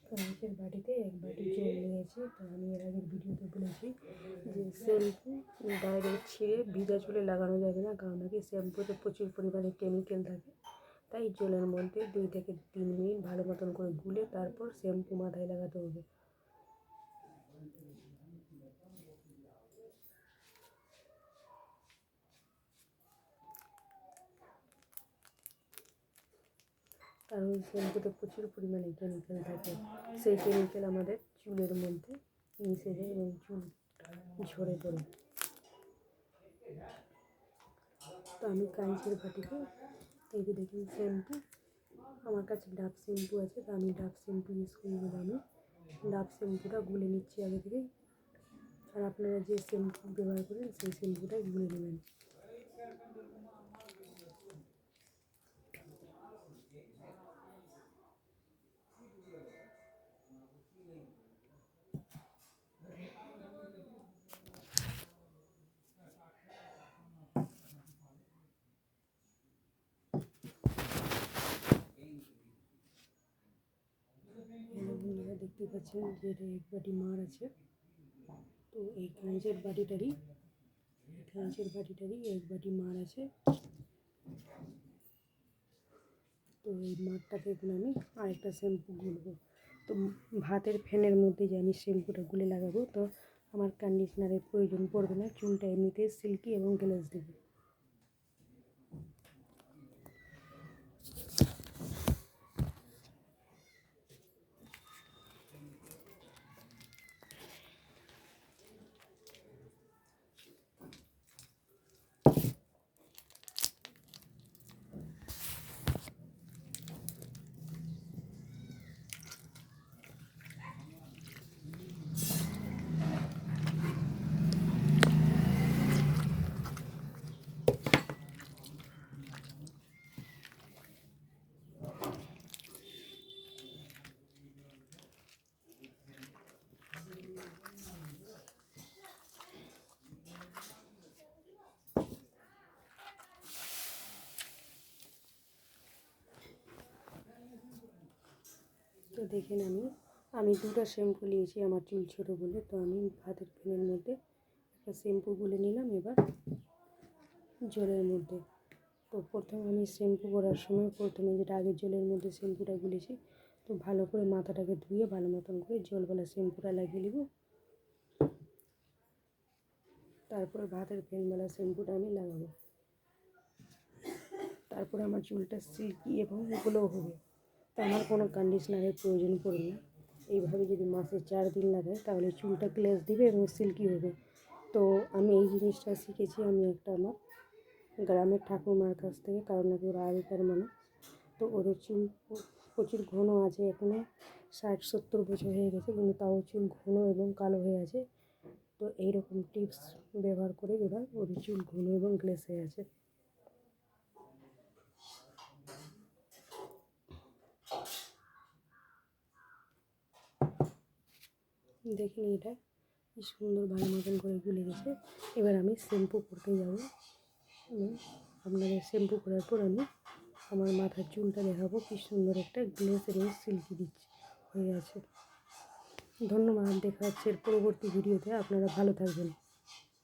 কাঁচের বাটিতে এক বাটি জল নিয়েছি। তো আমি এর আগের ভিডিওতে বলেছি যে শ্যাম্পু ডাইরেক্ট ছিঁড়ে ভিজা চুলে লাগানো যাবে না, কারণ নাকি শ্যাম্পুতে প্রচুর পরিমাণে কেমিক্যাল থাকে। তাই জলের মধ্যে 2 থেকে 3 মিনিট ভালো মতন করে গুলে তারপর শ্যাম্পু মাথায় লাগাতে হবে। কারণ শ্যাম্পুতে প্রচুর পরিমাণে কেমিক্যাল থাকে, সেই কেমিক্যাল আমাদের চুলের মধ্যে মিশে যায় এবং চুল ঝরে পড়ে। তো আমি কাঁচের বাটিতে এই যে দেখুন শ্যাম্পু, আমার কাছে ডাভ শ্যাম্পু আছে, তো আমি ডাভ শ্যাম্পু ইউজ করি বলে আমি ডাভ শ্যাম্পুটা গুলে নিচ্ছি আগে থেকেই। আর আপনারা যে শ্যাম্পু ব্যবহার করেন সেই শ্যাম্পুটাই গুলে নেবেন। বন্ধুরা দেখতে পাচ্ছেন যে এটা এক বাটি মার আছে। তো এই কাঁচের বাটিটারই এক বাটি মার আছে। তো এই মারটাতে এখন আমি আরেকটা শ্যাম্পু গুলবো। তো ভাতের ফ্যানের মধ্যে যে আমি শ্যাম্পুটা গুলে লাগাবো, তো আমার কন্ডিশনারের প্রয়োজন পড়বে না, চুলটা এমনিতে সিল্কি এবং গ্লেজ দেবে। তো দেখেন আমি দুটো শ্যাম্পু নিয়েছি আমার চুল ছোটো বলে। তো আমি ভাতের ফ্যানের মধ্যে একটা শ্যাম্পু গুলে নিলাম এবার জলের মধ্যে। তো প্রথমে আমি শ্যাম্পু করার সময় প্রথমে যেটা আগের জলের মধ্যে শ্যাম্পুটা গুলেছি, তো ভালো করে মাথাটাকে ধুয়ে ভালো মতন করে জলওয়ালা শ্যাম্পুটা লাগিয়ে নিব। তারপরে ভাতের ফ্যানওয়ালা শ্যাম্পুটা আমি লাগাবো। তারপরে আমার চুলটা সিল্কি এবং গ্লো হবে। তো আমার কোনো কন্ডিশনারের প্রয়োজন পড়বে না। এইভাবে যদি মাসে 4 দিন লাগাই তাহলে চুলটা গ্লেজ দিবে এবং সিল্কি হবে। তো আমি এই জিনিসটা শিখেছি আমি একটা আমার গ্রামের ঠাকুমার কাছ থেকে, কারণ নাকি ওরা আগেকার মানুষ। তো ওদের চুল প্রচুর ঘন আছে, এখনও 60-70 বছর হয়ে গেছে, কিন্তু তাও চুল ঘন এবং কালো হয়ে আছে। তো এইরকম টিপস ব্যবহার করে ওদের চুল ঘন এবং গ্লেজ হয়ে আছে। দেখুন এটা কি সুন্দর ভালো মতন করে গুলে গেছে। এবার আমি শ্যাম্পু করতে যাব। আপনাদের শ্যাম্পু করার পর আমি আমার মাথার চুলটা দেখাবো কি সুন্দর একটা গ্লেজ এবং সিল্কি দিচ্ছে হয়ে আছে। ধন্যবাদ, দেখা হচ্ছে পরবর্তী ভিডিওতে। আপনারা ভালো থাকবেন।